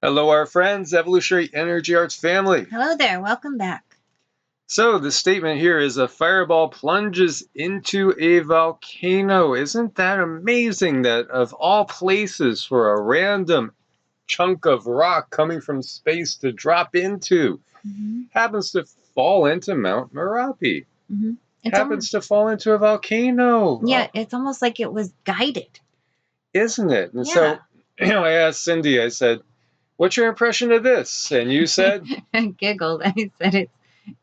Hello, our friends, Evolutionary Energy Arts family. Hello there, welcome back. So the statement here is a fireball plunges into a volcano. Isn't that amazing that of all places for a random chunk of rock coming from space to drop into happens to fall into Mount Merapi. Happens to fall into a volcano. Yeah, it's almost like it was guided. Isn't it? And so, I asked Cindy, I said, what's your impression of this? And you said? I giggled. I said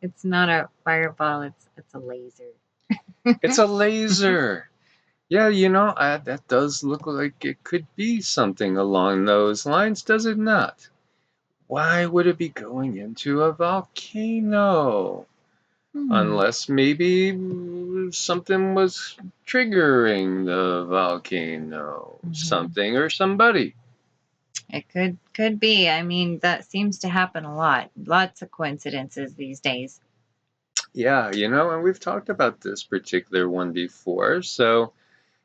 it's not a fireball, it's a laser. It's a laser. Yeah, that does look like it could be something along those lines, does it not? Why would it be going into a volcano? Unless maybe something was triggering the volcano, something or somebody. It could be. I mean, that seems to happen a lot. Lots of coincidences these days. Yeah, and we've talked about this particular one before. So,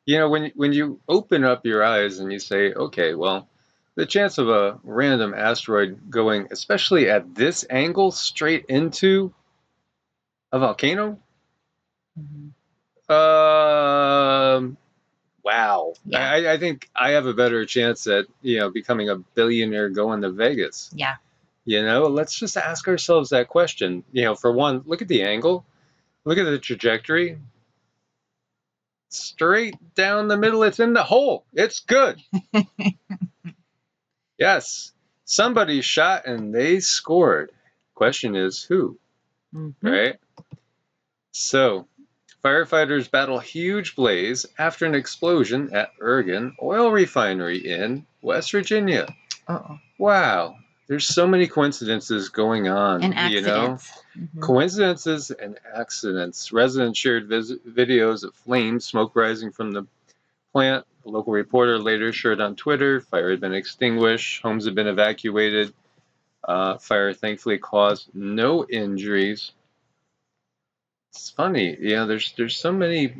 when you open up your eyes and you say, okay, well, the chance of a random asteroid going, especially at this angle, straight into a volcano, wow. Yeah. I think I have a better chance at, becoming a billionaire going to Vegas. Yeah. Let's just ask ourselves that question. For one, look at the angle, look at the trajectory. Straight down the middle, it's in the hole. It's good. Yes, somebody shot and they scored. Question is who, right? So, firefighters battle huge blaze after an explosion at Iranian oil refinery in West Virginia. Wow, there's so many coincidences going on, and accidents. Coincidences and accidents. Residents shared videos of flames, smoke rising from the plant. A local reporter later shared on Twitter, fire had been extinguished, homes had been evacuated. Fire thankfully caused no injuries. It's funny, there's so many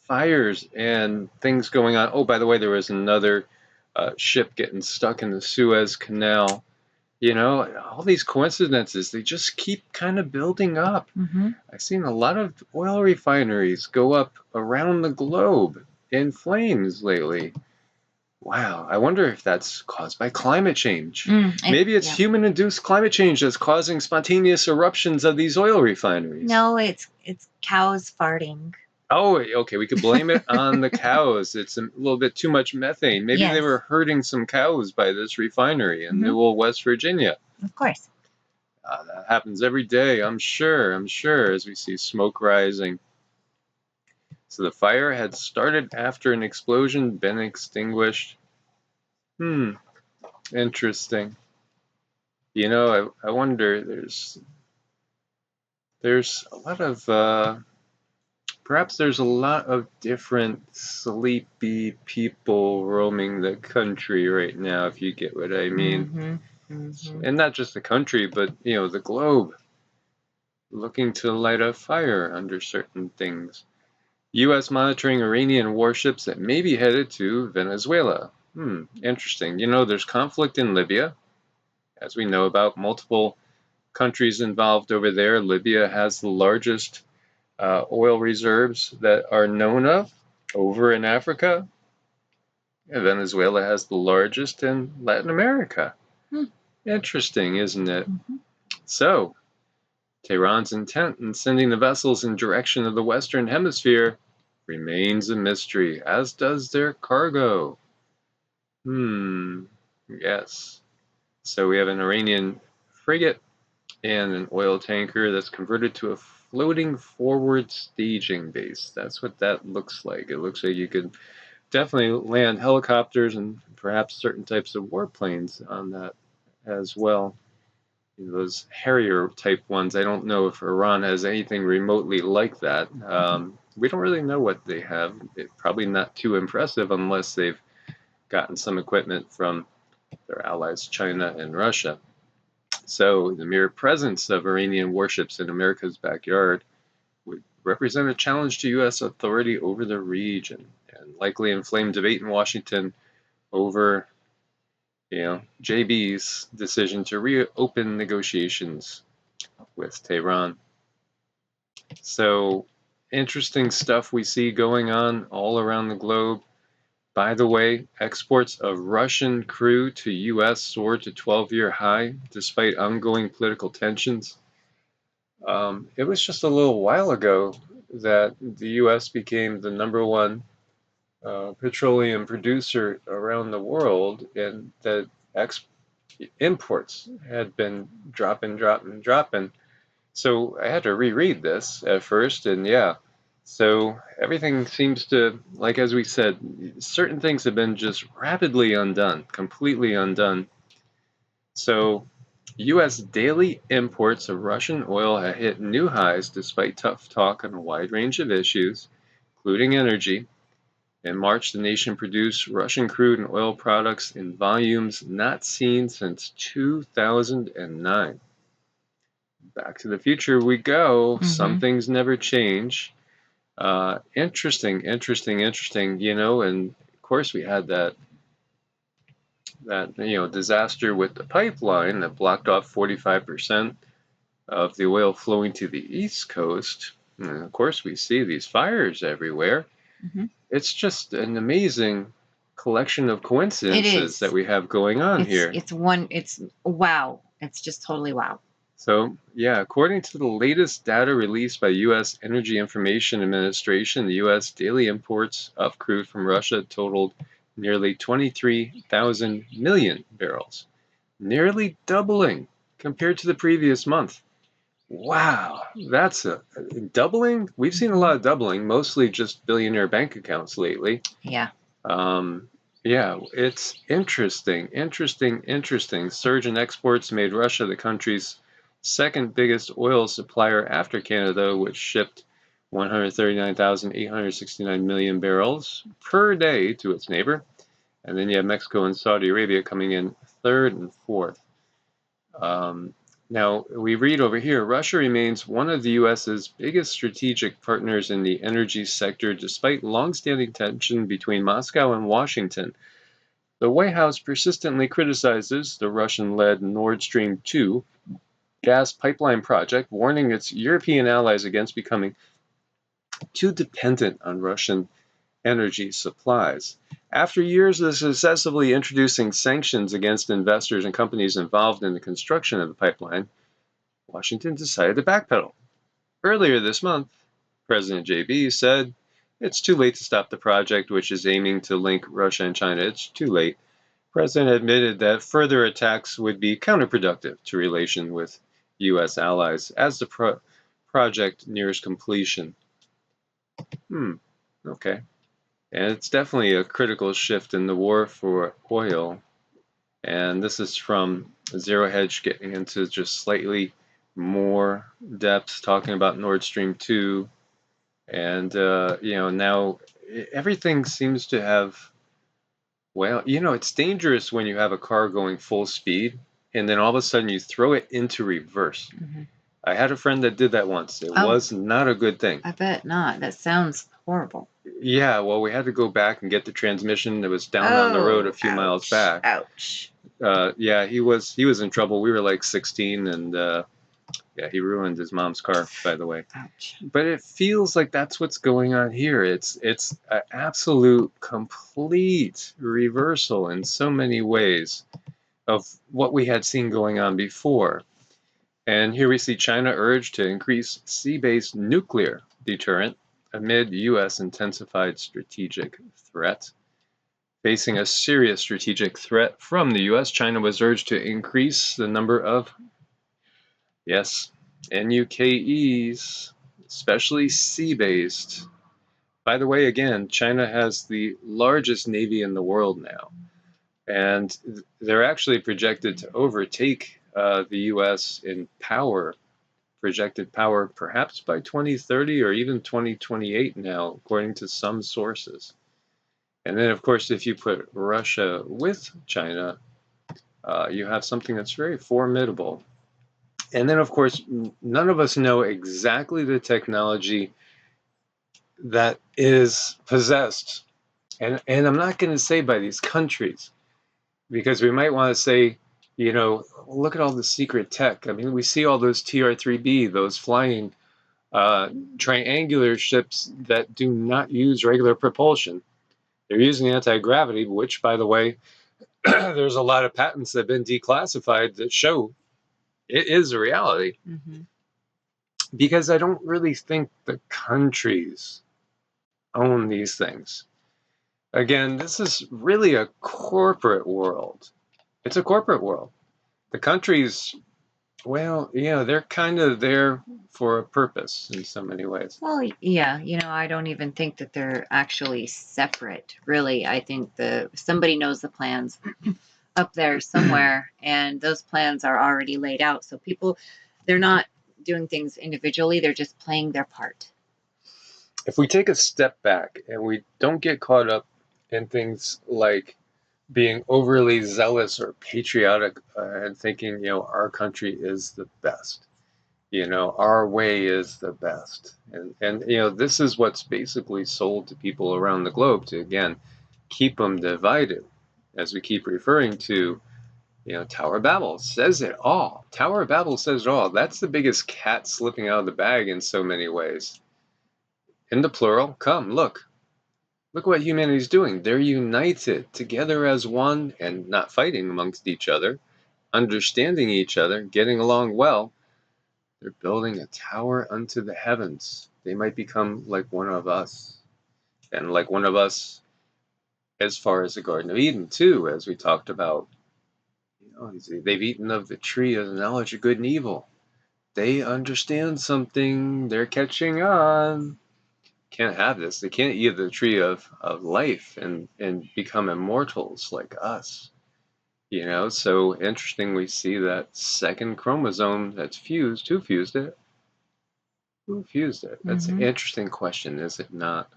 fires and things going on. Oh, by the way, there was another ship getting stuck in the Suez Canal. All these coincidences, they just keep kind of building up. I've seen a lot of oil refineries go up around the globe in flames lately. Wow, I wonder if that's caused by climate change. Maybe it's human-induced climate change that's causing spontaneous eruptions of these oil refineries. No, it's cows farting. Oh, okay, we could blame it on the cows. It's a little bit too much methane. Maybe they were herding some cows by this refinery in Newell, West Virginia. Of course. That happens every day, I'm sure, as we see smoke rising. So the fire had started after an explosion, been extinguished. Interesting. I wonder, there's a lot of, perhaps there's a lot of different sleepy people roaming the country right now, if you get what I mean. And not just the country, but, the globe, looking to light a fire under certain things. U.S. monitoring Iranian warships that may be headed to Venezuela. Interesting. There's conflict in Libya, as we know about, multiple countries involved over there. Libya has the largest oil reserves that are known of over in Africa. And Venezuela has the largest in Latin America. Interesting, isn't it? So, Tehran's intent in sending the vessels in direction of the Western Hemisphere remains a mystery, as does their cargo. Yes. So we have an Iranian frigate and an oil tanker that's converted to a floating forward staging base. That's what that looks like. It looks like you could definitely land helicopters and perhaps certain types of warplanes on that as well. Those Harrier type ones, I don't know if Iran has anything remotely like that. We don't really know what they have. It's probably not too impressive unless they've gotten some equipment from their allies, China and Russia. So the mere presence of Iranian warships in America's backyard would represent a challenge to U.S. authority over the region and likely inflame debate in Washington over JB's decision to reopen negotiations with Tehran. So interesting stuff we see going on all around the globe. By the way, exports of Russian crude to U.S. soared to 12-year high despite ongoing political tensions. It was just a little while ago that the U.S. became the #1 petroleum producer around the world, and that imports had been dropping. So I had to reread this at first, and yeah. So everything seems to, like as we said, certain things have been just rapidly undone, completely undone. So U.S. daily imports of Russian oil have hit new highs despite tough talk on a wide range of issues, including energy. In March, the nation produced Russian crude and oil products in volumes not seen since 2009. Back to the future we go. Some things never change. Interesting. And of course we had that disaster with the pipeline that blocked off 45% of the oil flowing to the East Coast. And of course we see these fires everywhere. It's just an amazing collection of coincidences that we have going on here. It's wow. It's just totally wow. So, yeah, according to the latest data released by U.S. Energy Information Administration, the U.S. daily imports of crude from Russia totaled nearly 23,000 million barrels, nearly doubling compared to the previous month. Wow, that's a doubling. We've seen a lot of doubling, mostly just billionaire bank accounts lately. Yeah. Yeah, it's interesting. Surge in exports made Russia the country's second biggest oil supplier after Canada, which shipped 139,869 million barrels per day to its neighbor. And then you have Mexico and Saudi Arabia coming in third and fourth. Now, we read over here, Russia remains one of the U.S.'s biggest strategic partners in the energy sector, despite long-standing tension between Moscow and Washington. The White House persistently criticizes the Russian-led Nord Stream 2 gas pipeline project, warning its European allies against becoming too dependent on Russian energy supplies. After years of successively introducing sanctions against investors and companies involved in the construction of the pipeline, Washington decided to backpedal. Earlier this month, President JB said, "It's too late to stop the project, which is aiming to link Russia and China. It's too late." The President admitted that further attacks would be counterproductive to relation with U.S. allies as the project nears completion. Okay. And it's definitely a critical shift in the war for oil. And this is from Zero Hedge getting into just slightly more depth, talking about Nord Stream 2. And, now everything seems to have, well, it's dangerous when you have a car going full speed and then all of a sudden you throw it into reverse. I had a friend that did that once. It was not a good thing. I bet not. That sounds horrible. Yeah, well, we had to go back and get the transmission that was down on the road a few miles back. Ouch. Yeah, he was in trouble. We were like 16, and yeah, he ruined his mom's car, by the way. Ouch. But it feels like that's what's going on here. It's an absolute, complete reversal in so many ways of what we had seen going on before. And here we see China urged to increase sea-based nuclear deterrent amid U.S. intensified strategic threat. Facing a serious strategic threat from the U.S., China was urged to increase the number of, yes, NUKEs, especially sea-based. By the way, again, China has the largest navy in the world now, and they're actually projected to overtake the U.S. in projected power, perhaps by 2030 or even 2028 now, according to some sources. And then, of course, if you put Russia with China, you have something that's very formidable. And then, of course, none of us know exactly the technology that is possessed. And I'm not going to say by these countries, because we might want to say, look at all the secret tech. I mean, we see all those TR-3B, those flying triangular ships that do not use regular propulsion. They're using anti-gravity, which, by the way, there's a lot of patents that have been declassified that show it is a reality. Mm-hmm. Because I don't really think the countries own these things. Again, this is really a corporate world. It's a corporate world. The countries, well, they're kind of there for a purpose in so many ways. Well, yeah, I don't even think that they're actually separate, really. I think somebody knows the plans up there somewhere, and those plans are already laid out. So people, they're not doing things individually, they're just playing their part. If we take a step back and we don't get caught up in things like being overly zealous or patriotic and thinking, our country is the best. Our way is the best. And this is what's basically sold to people around the globe to, again, keep them divided. As we keep referring to, Tower of Babel says it all. Tower of Babel says it all. That's the biggest cat slipping out of the bag in so many ways. In the plural, come, look. Look what humanity's doing. They're united together as one and not fighting amongst each other, understanding each other, getting along well. They're building a tower unto the heavens. They might become like one of us. And like one of us as far as the Garden of Eden, too, as we talked about. They've eaten of the tree of the knowledge of good and evil. They understand something. They're catching on. Can't have this. They can't eat the tree of life and become immortals like us. So interesting we see that second chromosome that's fused. Who fused it? Who fused it? That's an interesting question, is it not?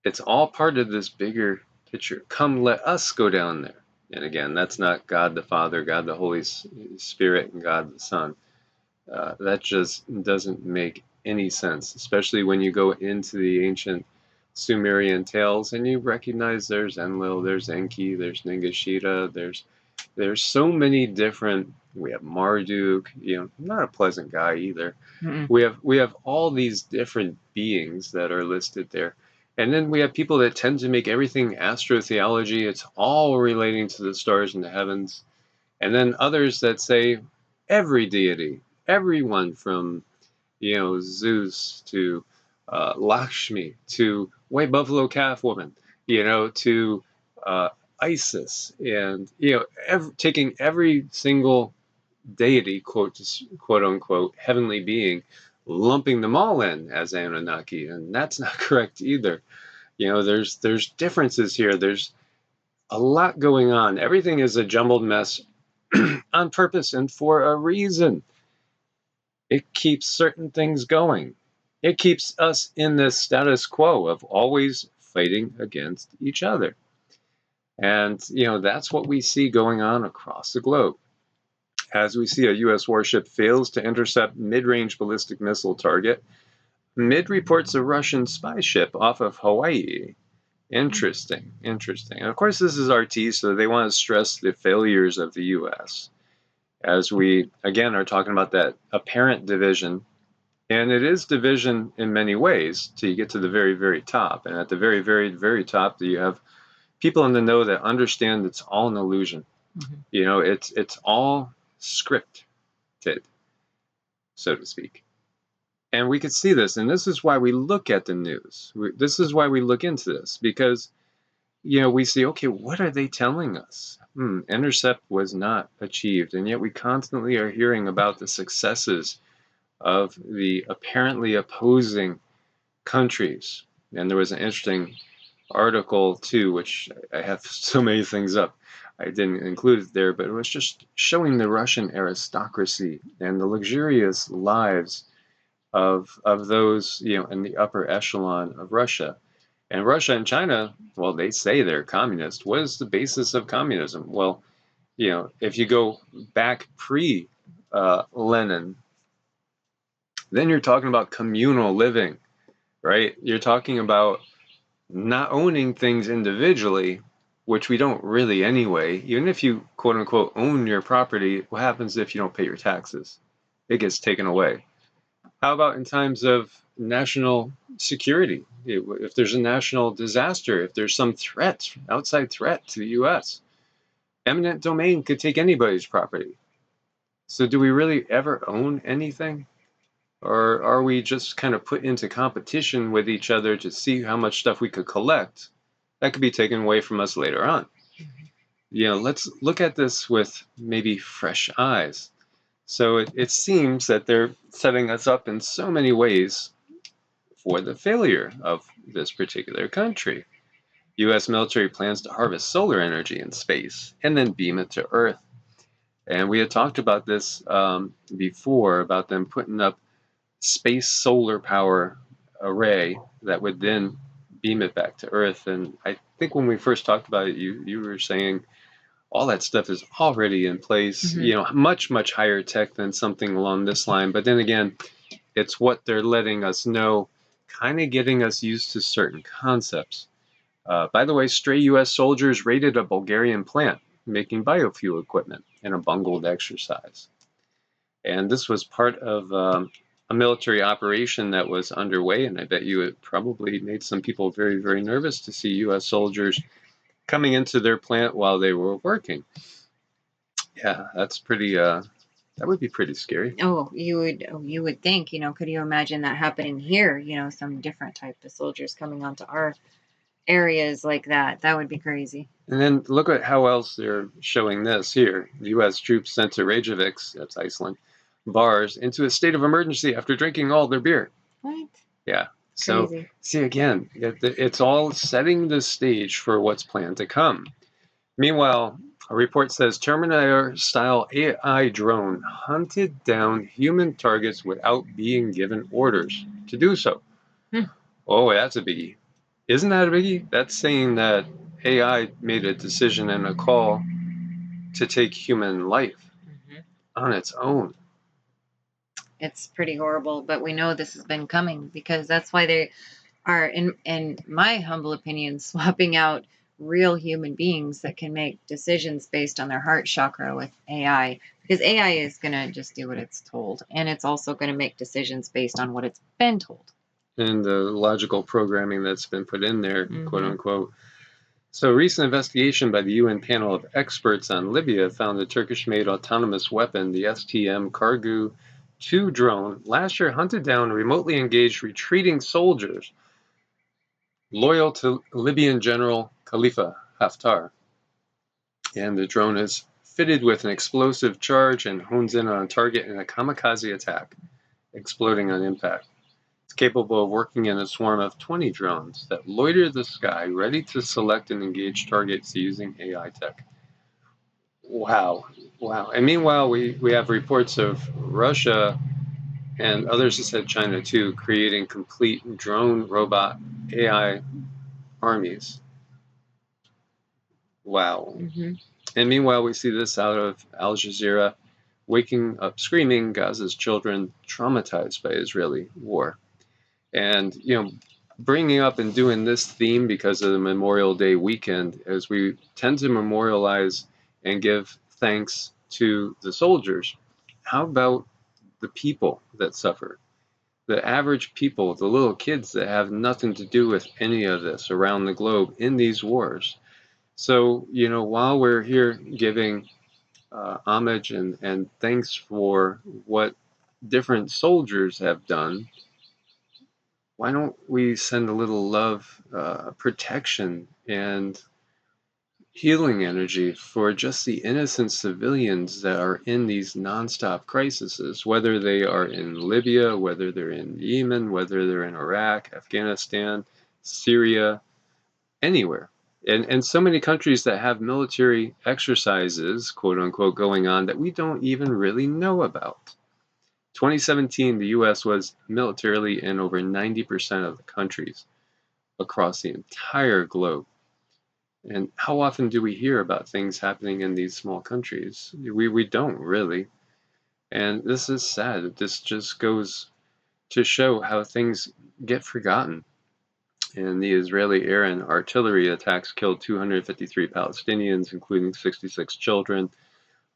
It's all part of this bigger picture. Come, let us go down there. And again, that's not God the Father, God the Holy Spirit, and God the Son. That just doesn't make any sense, especially when you go into the ancient Sumerian tales and you recognize there's Enlil, there's Enki, there's Ningishita, there's so many different. We have Marduk, not a pleasant guy either. Mm-mm. We have all these different beings that are listed there. And then we have people that tend to make everything astrotheology. It's all relating to the stars in the heavens. And then others that say every deity, everyone from, Zeus to Lakshmi to White Buffalo Calf Woman, to Isis, and taking every single deity, quote unquote, heavenly being, lumping them all in as Anunnaki, and that's not correct either. There's differences here. There's a lot going on. Everything is a jumbled mess on purpose and for a reason. It keeps certain things going. It keeps us in this status quo of always fighting against each other. And, that's what we see going on across the globe. As we see a U.S. warship fails to intercept mid-range ballistic missile target, mid reports a Russian spy ship off of Hawaii. Interesting. And of course, this is RT, so they want to stress the failures of the U.S. as we, again, are talking about that apparent division. And it is division in many ways till you get to the very, very top. And at the very, very, very top, you have people in the know that understand it's all an illusion. It's all scripted, so to speak. And we could see this, and this is why we look at the news. This is why we look into this, because, we see, okay, what are they telling us? Intercept was not achieved, and yet we constantly are hearing about the successes of the apparently opposing countries. And there was an interesting article, too, which I have so many things up. I didn't include it there, but it was just showing the Russian aristocracy and the luxurious lives of those, in the upper echelon of Russia. And Russia and China, well, they say they're communist. What is the basis of communism? Well, if you go back pre-Lenin, then you're talking about communal living, right? You're talking about not owning things individually, which we don't really anyway. Even if you quote unquote own your property, what happens if you don't pay your taxes? It gets taken away. How about in times of national security? If there's a national disaster, if there's some threat, outside threat to the US, eminent domain could take anybody's property. So do we really ever own anything? Or are we just kind of put into competition with each other to see how much stuff we could collect that could be taken away from us later on? Let's look at this with maybe fresh eyes. So it seems that they're setting us up in so many ways for the failure of this particular country. U.S. military plans to harvest solar energy in space and then beam it to Earth. And we had talked about this before, about them putting up space solar power array that would then beam it back to Earth. And I think when we first talked about it, you were saying all that stuff is already in place, much, much higher tech than something along this line. But then again, it's what they're letting us know, kind of getting us used to certain concepts. By the way, stray U.S. soldiers raided a Bulgarian plant making biofuel equipment in a bungled exercise. And this was part of a military operation that was underway, and I bet you it probably made some people very, very nervous to see U.S. soldiers coming into their plant while they were working. Yeah, that's pretty. That would be pretty scary. You would think, could you imagine that happening here? Some different type of soldiers coming onto our areas like that. That would be crazy. And then look at how else they're showing this here. The U.S. troops sent to Reykjavik, that's Iceland, bars into a state of emergency after drinking all their beer. What? Yeah. So, see, again, it's all setting the stage for what's planned to come. Meanwhile, a report says Terminator-style AI drone hunted down human targets without being given orders to do so. Oh, that's a biggie. Isn't that a biggie? That's saying that AI made a decision and a call to take human life on its own. It's pretty horrible, but we know this has been coming because that's why they are, in my humble opinion, swapping out real human beings that can make decisions based on their heart chakra with AI, because AI is going to just do what it's told, and it's also going to make decisions based on what it's been told. And the logical programming that's been put in there, quote unquote. So a recent investigation by the UN panel of experts on Libya found the Turkish-made autonomous weapon, the STM Kargu 2 drone, last year hunted down remotely engaged retreating soldiers loyal to Libyan General Khalifa Haftar. And the drone is fitted with an explosive charge and hones in on a target in a kamikaze attack, exploding on impact. It's capable of working in a swarm of 20 drones that loiter the sky, ready to select and engage targets using AI tech. Wow. And meanwhile, we have reports of Russia and others have said China too, creating complete drone robot AI armies. Wow. And meanwhile, we see this out of Al Jazeera, waking up screaming Gaza's children traumatized by Israeli war. And, bringing up and doing this theme because of the Memorial Day weekend, as we tend to memorialize and give thanks to the soldiers, how about the people that suffer? The average people, the little kids that have nothing to do with any of this around the globe in these wars. So, while we're here giving homage and thanks for what different soldiers have done, why don't we send a little love, protection, and healing energy for just the innocent civilians that are in these nonstop crises, whether they are in Libya, whether they're in Yemen, whether they're in Iraq, Afghanistan, Syria, anywhere. And so many countries that have military exercises, quote unquote, going on that we don't even really know about. 2017, the U.S. was militarily in over 90% of the countries across the entire globe. And how often do we hear about things happening in these small countries? We don't really. And this is sad. This just goes to show how things get forgotten. And the Israeli air and artillery attacks killed 253 Palestinians, including 66 children,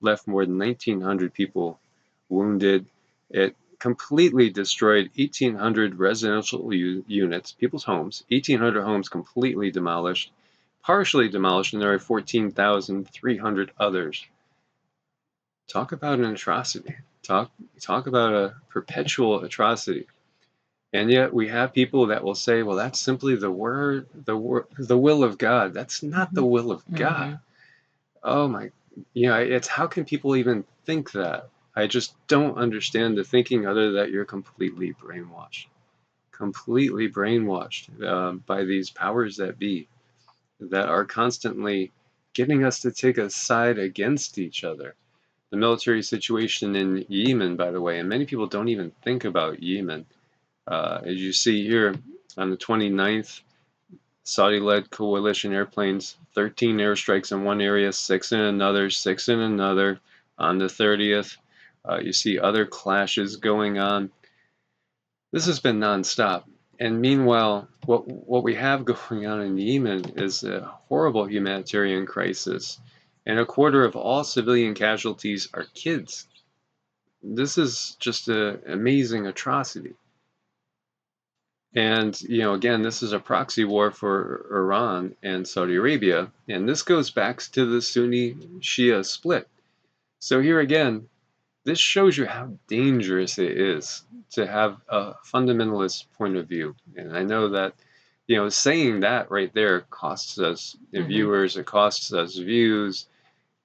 left more than 1,900 people wounded. It completely destroyed 1,800 residential units, people's homes, 1,800 homes completely demolished, partially demolished, and there are 14,300 others. Talk about an atrocity. Talk about a perpetual atrocity. And yet we have people that will say, well, that's simply the will of God. That's not the will of God. Oh my, it's how can people even think that? I just don't understand the thinking other that you're completely brainwashed by these powers that be that are constantly getting us to take a side against each other. The military situation in Yemen, by the way, and many people don't even think about Yemen. As you see here on the 29th, Saudi-led coalition airplanes, 13 airstrikes in one area, 6 in another, 6 in another. On the 30th, you see other clashes going on. This has been nonstop. And meanwhile, what we have going on in Yemen is a horrible humanitarian crisis. And a quarter of all civilian casualties are kids. This is just an amazing atrocity. And, again, this is a proxy war for Iran and Saudi Arabia. And this goes back to the Sunni Shia split. So here again, this shows you how dangerous it is to have a fundamentalist point of view. And I know that, saying that right there costs us viewers, it costs us views,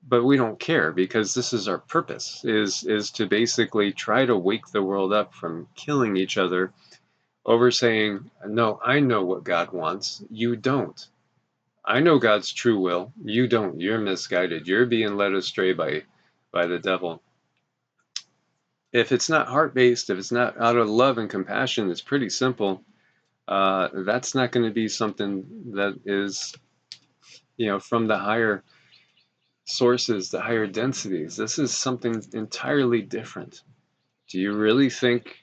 but we don't care because this is our purpose, is to basically try to wake the world up from killing each other over saying, no, I know what God wants, you don't. I know God's true will, you don't. You're misguided. You're being led astray by the devil. If it's not heart-based, if it's not out of love and compassion, it's pretty simple. That's not going to be something that is, from the higher sources, the higher densities. This is something entirely different. Do you really think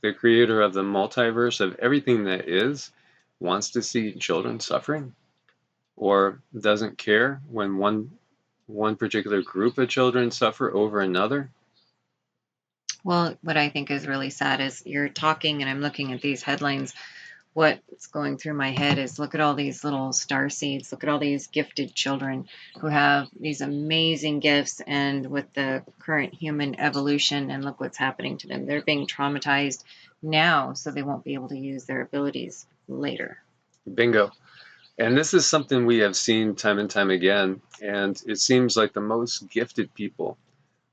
the creator of the multiverse, of everything that is, wants to see children suffering? Or doesn't care when one particular group of children suffer over another? Well, what I think is really sad is you're talking and I'm looking at these headlines. What's going through my head is look at all these little star seeds. Look at all these gifted children who have these amazing gifts. And with the current human evolution, and look what's happening to them. They're being traumatized now, so they won't be able to use their abilities later. Bingo. And this is something we have seen time and time again. And it seems like the most gifted people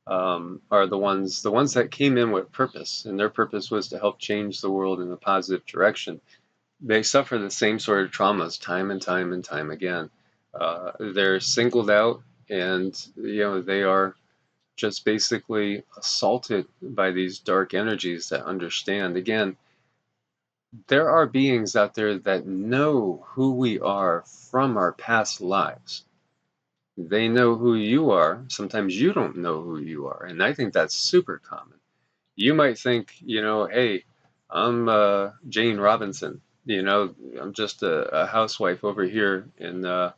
are the ones that came in with purpose. And their purpose was to help change the world in a positive direction. They suffer the same sort of traumas time and time and time again. They're singled out, and they are just basically assaulted by these dark energies that understand. Again, there are beings out there that know who we are from our past lives. They know who you are. Sometimes you don't know who you are, and I think that's super common. You might think, hey, I'm Jane Robinson. I'm just a housewife over here in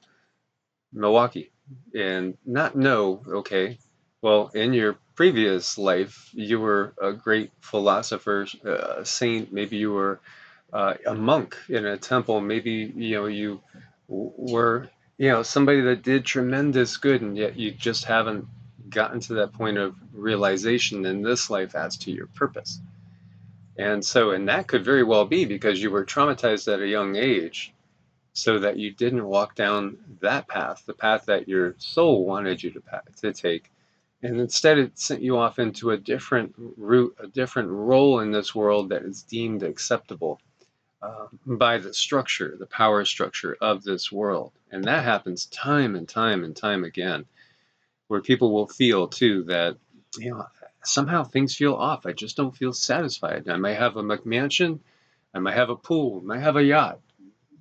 Milwaukee, and not know, okay, well, in your previous life, you were a great philosopher, a saint. Maybe you were a monk in a temple. Maybe, you were, somebody that did tremendous good, and yet you just haven't gotten to that point of realization in this life as to your purpose. And that could very well be because you were traumatized at a young age so that you didn't walk down that path, the path that your soul wanted you to take. And instead it sent you off into a different route, a different role in this world that is deemed acceptable by the structure, the power structure of this world. And that happens time and time and time again, where people will feel too that, somehow things feel off. I just don't feel satisfied. I might have a McMansion, I might have a pool, I might have a yacht,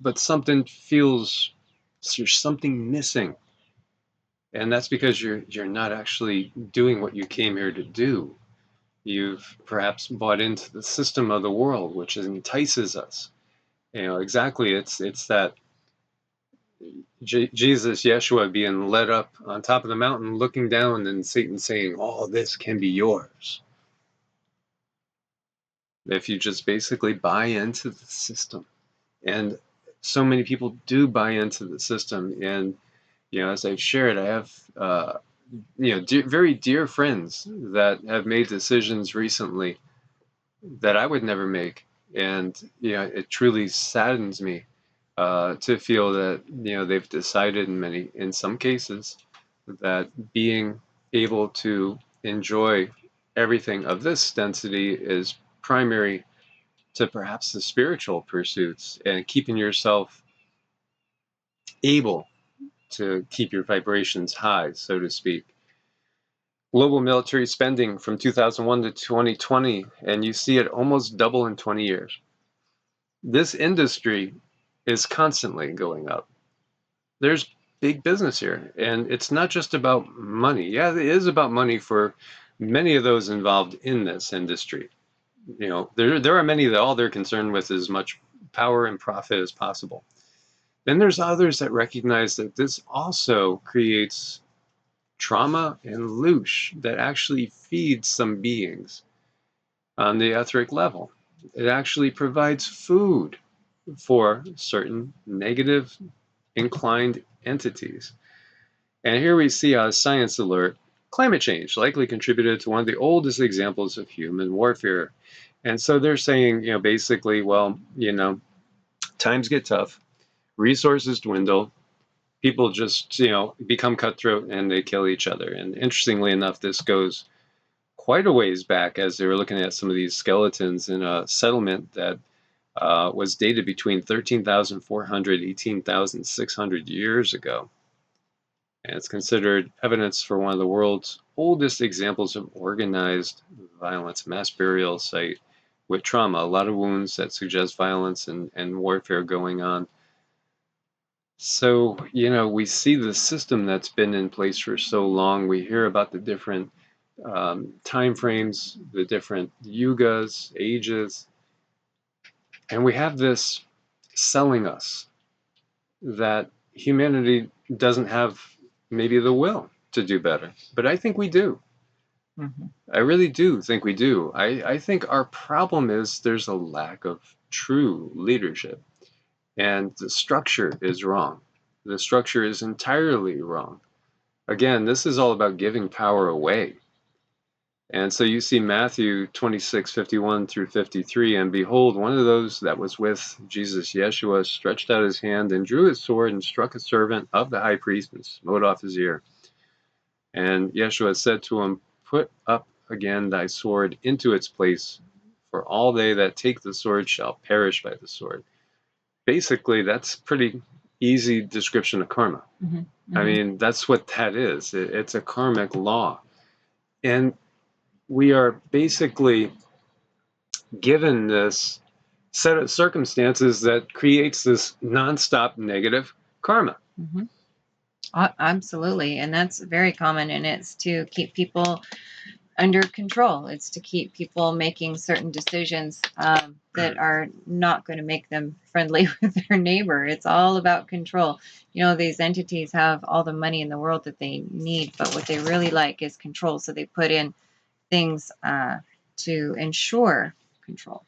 but something feels, there's something missing. And that's because you're not actually doing what you came here to do. You've perhaps bought into the system of the world, which entices us. Exactly. It's that Jesus, Yeshua, being led up on top of the mountain, looking down, and Satan saying, "All this can be yours if you just basically buy into the system." And so many people do buy into the system. And as I've shared, I have very dear friends that have made decisions recently that I would never make, and it truly saddens me to feel that they've decided in some cases that being able to enjoy everything of this density is primary to perhaps the spiritual pursuits and keeping yourself able to keep your vibrations high, so to speak. Global military spending from 2001 to 2020, and you see it almost double in 20 years. This industry is constantly going up. There's big business here, and it's not just about money. Yeah, it is about money for many of those involved in this industry. There are many that all they're concerned with is as much power and profit as possible. Then there's others that recognize that this also creates trauma and loosh that actually feeds some beings on the etheric level. It actually provides food for certain negative inclined entities. And here we see a science alert. Climate change likely contributed to one of the oldest examples of human warfare. And so they're saying, basically, well, times get tough, resources dwindle, people just, become cutthroat and they kill each other. And interestingly enough, this goes quite a ways back as they were looking at some of these skeletons in a settlement that was dated between 13,400 18,600 years ago. And it's considered evidence for one of the world's oldest examples of organized violence, mass burial site with trauma, a lot of wounds that suggest violence and warfare going on. So, we see the system that's been in place for so long. We hear about the different time frames, the different yugas, ages, and we have this selling us that humanity doesn't have maybe the will to do better. But I think we do. Mm-hmm. I really do think we do. I think our problem is there's a lack of true leadership. And the structure is wrong. The structure is entirely wrong. Again, this is all about giving power away. And so you see Matthew 26:51 through 53, and behold, one of those that was with Jesus, Yeshua, stretched out his hand and drew his sword and struck a servant of the high priest and smote off his ear. And Yeshua said to him, "Put up again thy sword into its place, for all they that take the sword shall perish by the sword." Basically, that's pretty easy description of karma. Mm-hmm. Mm-hmm. I mean, that's what that is. It's a karmic law. And we are basically given this set of circumstances that creates this nonstop negative karma. Mm-hmm. Absolutely. And that's very common. And it's to keep people under control. It's to keep people making certain decisions that are not going to make them friendly with their neighbor. It's all about control. These entities have all the money in the world that they need, but what they really like is control. So they put in things to ensure control.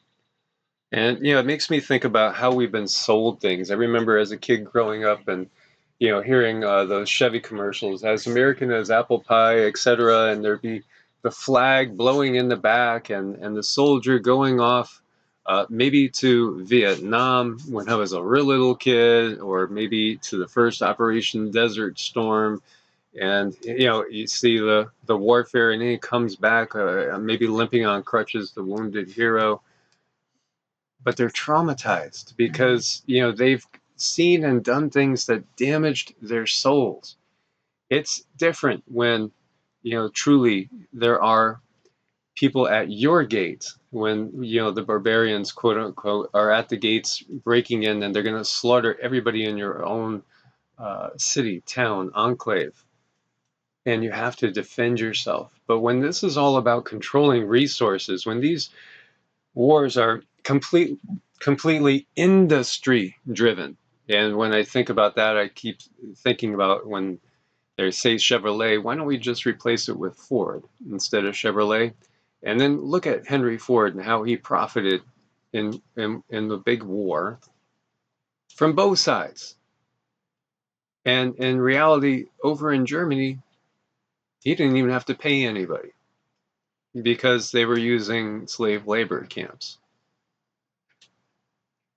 And, it makes me think about how we've been sold things. I remember as a kid growing up and, hearing those Chevy commercials, as American as apple pie, etc. And there'd be the flag blowing in the back and the soldier going off maybe to Vietnam when I was a real little kid, or maybe to the first Operation Desert Storm. And, you see the warfare, and then he comes back, maybe limping on crutches, the wounded hero. But they're traumatized because, they've seen and done things that damaged their souls. It's different when, truly there are people at your gates when, the barbarians, quote unquote, are at the gates breaking in, and they're going to slaughter everybody in your own city, town, enclave. And you have to defend yourself. But when this is all about controlling resources, when these wars are completely industry driven. And when I think about that, I keep thinking about when they say Chevrolet, why don't we just replace it with Ford instead of Chevrolet? And then look at Henry Ford and how he profited in the big war from both sides. And in reality, over in Germany, he didn't even have to pay anybody because they were using slave labor camps.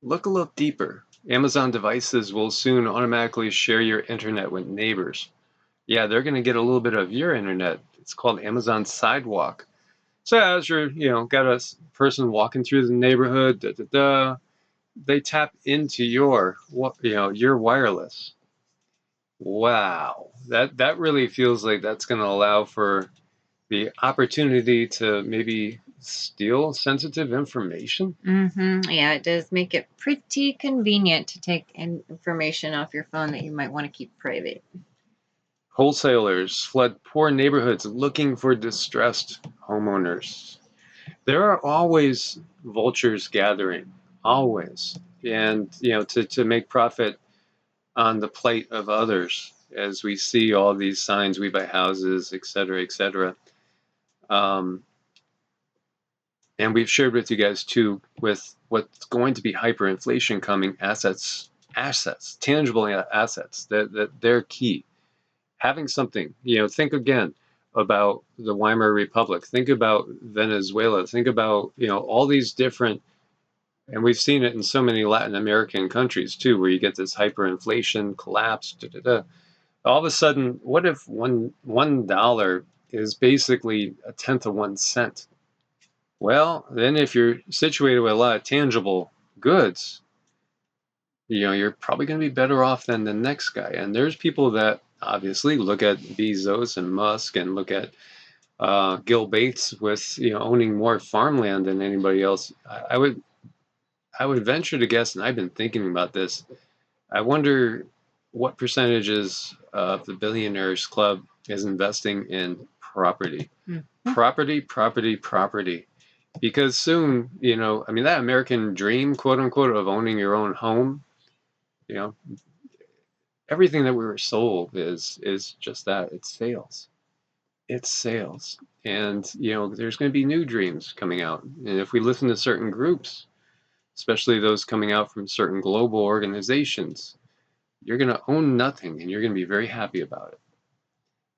Look a little deeper. Amazon devices will soon automatically share your internet with neighbors. Yeah, they're going to get a little bit of your internet. It's called Amazon Sidewalk. So as you're, got a person walking through the neighborhood, they tap into your wireless. Wow, that really feels like that's going to allow for the opportunity to maybe steal sensitive information. Yeah, it does make it pretty convenient to take information off your phone that you might want to keep private. Wholesalers flood poor neighborhoods looking for distressed homeowners. There are always vultures gathering, always, and to make profit on the plight of others. As we see all these signs, we buy houses, etc., etc. And we've shared with you guys too, with what's going to be hyperinflation coming, assets, tangible assets, that they're key. Having something, think again about the Weimar Republic, think about Venezuela, think about, all these different, and we've seen it in so many Latin American countries too, where you get this hyperinflation collapse, all of a sudden, what if $1 is basically a tenth of 1 cent? Well, then if you're situated with a lot of tangible goods, you're probably going to be better off than the next guy. And there's people that obviously look at Bezos and Musk and look at Gil Bates with owning more farmland than anybody else. I would venture to guess, and I've been thinking about this. I wonder what percentages of the Billionaires Club is investing in property. Property. Because soon, that American dream, quote unquote, of owning your own home, everything that we were sold is just that. It's sales. And, there's going to be new dreams coming out. And if we listen to certain groups, especially those coming out from certain global organizations, you're going to own nothing and you're going to be very happy about it.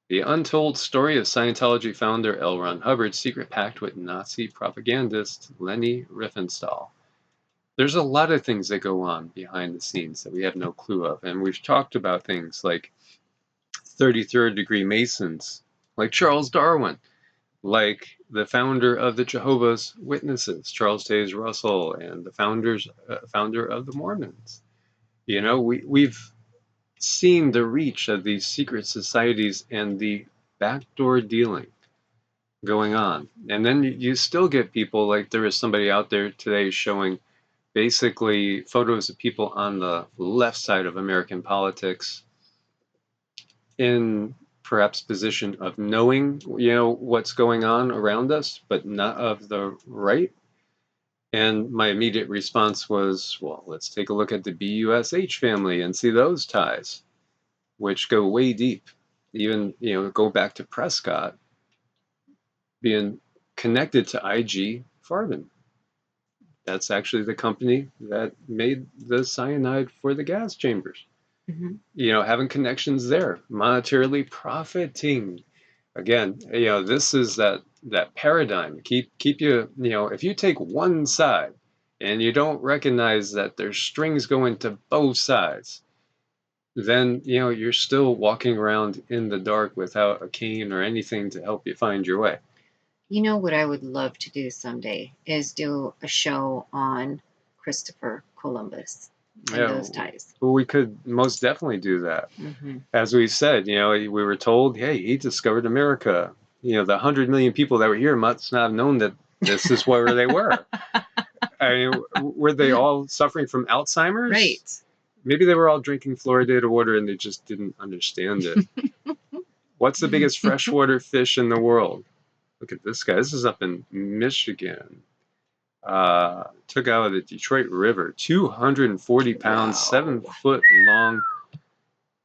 The untold story of Scientology founder L. Ron Hubbard's secret pact with Nazi propagandist Leni Riefenstahl. There's a lot of things that go on behind the scenes that we have no clue of. And we've talked about things like 33rd degree Masons, like Charles Darwin, like the founder of the Jehovah's Witnesses, Charles Taze Russell, and the founder of the Mormons. We've seen the reach of these secret societies and the backdoor dealing going on. And then you still get people, like there is somebody out there today showing basically photos of people on the left side of American politics in perhaps position of knowing, what's going on around us, but not of the right. And my immediate response was, well, let's take a look at the BUSH family and see those ties, which go way deep. Even, go back to Prescott being connected to IG Farben. That's actually the company that made the cyanide for the gas chambers. Having connections there, monetarily profiting. Again, this is that paradigm. Keep you, if you take one side and you don't recognize that there's strings going to both sides, then, you're still walking around in the dark without a cane or anything to help you find your way. What I would love to do someday is do a show on Christopher Columbus and those ties. We could most definitely do that. As we said, we were told, hey, he discovered America. The 100 million people that were here must not have known that this is where they were. I mean, were they all suffering from Alzheimer's? Right. Maybe they were all drinking fluoridated water and they just didn't understand it. What's the biggest freshwater fish in the world? Look at this guy. This is up in Michigan. took out of the Detroit River, 240 pounds, Wow. 7-foot long.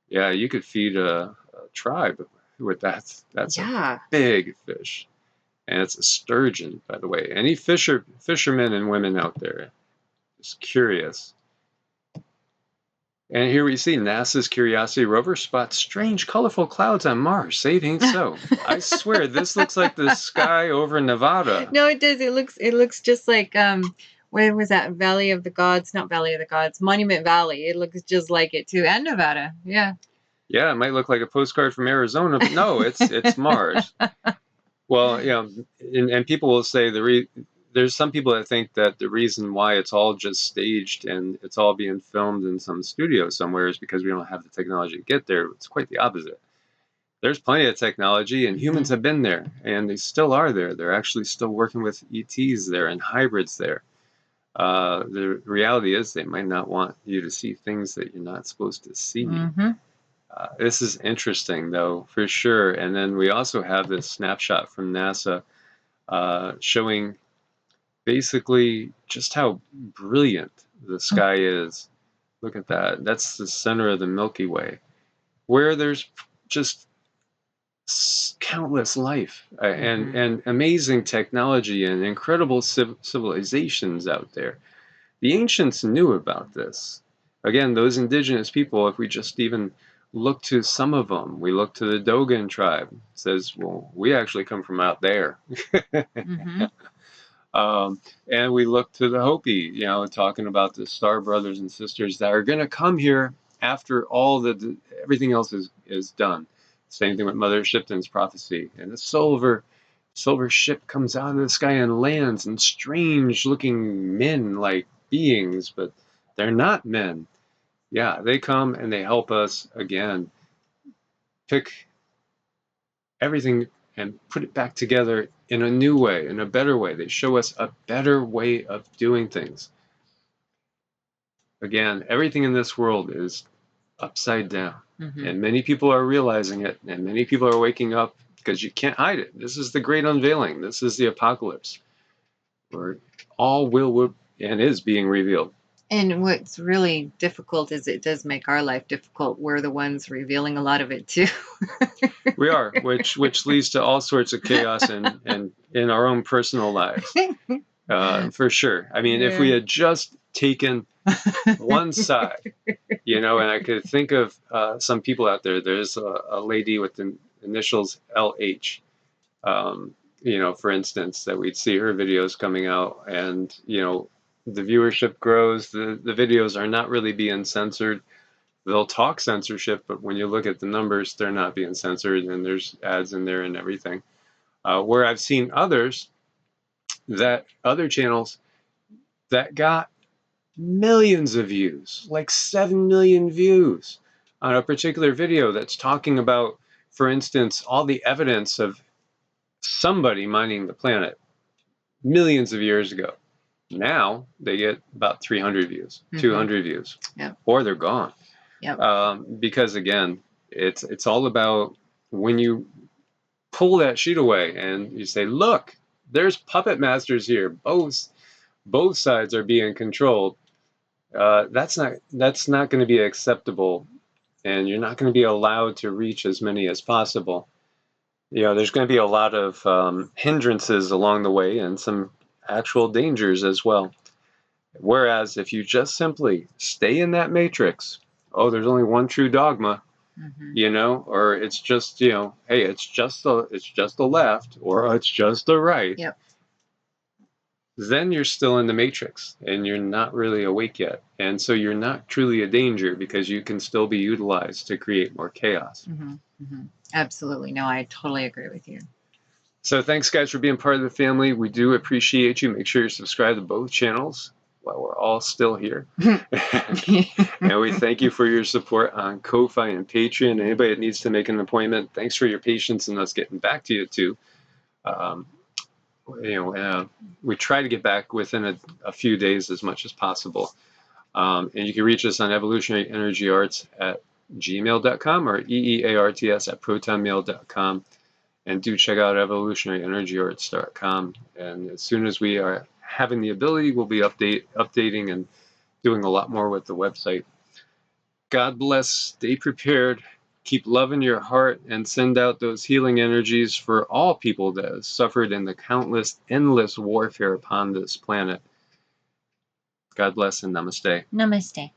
Yeah, you could feed a tribe with that. That's Yeah. a big fish. And it's a sturgeon, by the way. Any fishermen and women out there, just curious. And here we see NASA's Curiosity rover spots strange, colorful clouds on Mars. Say it ain't so. I swear, this looks like the sky over Nevada. No, it does. It looks just like where was that? Valley of the Gods? Not Valley of the Gods. Monument Valley. It looks just like it too. And Nevada. Yeah. Yeah, it might look like a postcard from Arizona, but no, it's Mars. Well, yeah, and people will say there's some people that think that the reason why it's all just staged and it's all being filmed in some studio somewhere is because we don't have the technology to get there. It's quite the opposite. There's plenty of technology, and humans have been there, and they still are there. They're actually still working with ETs there and hybrids there. The reality is they might not want you to see things that you're not supposed to see. This is interesting, though, for sure. And then we also have this snapshot from NASA showing basically just how brilliant the sky is. Look at that. That's the center of the Milky Way, where there's just countless life and amazing technology and incredible civilizations out there. The ancients knew about this. Again, those indigenous people, if we just even look to some of them, we look to the Dogon tribe, it says, well, we actually come from out there. And we look to the Hopi, talking about the star brothers and sisters that are going to come here after everything else is done. Same thing with Mother Shipton's prophecy. And the silver ship comes out of the sky and lands, and strange looking men like beings, but they're not men. Yeah, they come and they help us again pick everything and put it back together in a new way, in a better way. They show us a better way of doing things. Again, everything in this world is upside down. And many people are realizing it, and many people are waking up because you can't hide it. This is the great unveiling. This is the apocalypse, where all will and is being revealed. And what's really difficult is it does make our life difficult. We're the ones revealing a lot of it too. We are, which leads to all sorts of chaos and in our own personal lives, for sure. I mean, if we had just taken one side, and I could think of some people out there. There's a lady with the initials LH, for instance, that we'd see her videos coming out, and the viewership grows. The videos are not really being censored. They'll talk censorship, but when you look at the numbers, they're not being censored, and there's ads in there and everything. Where I've seen other channels that got millions of views, like 7 million views on a particular video that's talking about, for instance, all the evidence of somebody mining the planet millions of years ago. Now they get about 300 views, 200 views, or they're gone. Because again, it's all about when you pull that sheet away and you say, look, there's puppet masters here. Both sides are being controlled. That's not going to be acceptable, and you're not going to be allowed to reach as many as possible. There's going to be a lot of hindrances along the way and some actual dangers as well. Whereas if you just simply stay in that matrix, there's only one true dogma, or it's just, hey, it's just the left, or it's just the right. Then you're still in the matrix and you're not really awake yet. And so you're not truly a danger because you can still be utilized to create more chaos. Absolutely. No, I totally agree with you. So thanks, guys, for being part of the family. We do appreciate you. Make sure you subscribe to both channels while we're all still here. And we thank you for your support on Ko-Fi and Patreon. Anybody that needs to make an appointment, thanks for your patience and us getting back to you, too. We try to get back within a few days as much as possible. And you can reach us on evolutionaryenergyarts at gmail.com or EEARTS at protonmail.com. And do check out evolutionaryenergyarts.com. And as soon as we having the ability, we'll be updating and doing a lot more with the website. God bless. Stay prepared. Keep love in your heart and send out those healing energies for all people that have suffered in the countless, endless warfare upon this planet. God bless and namaste. Namaste.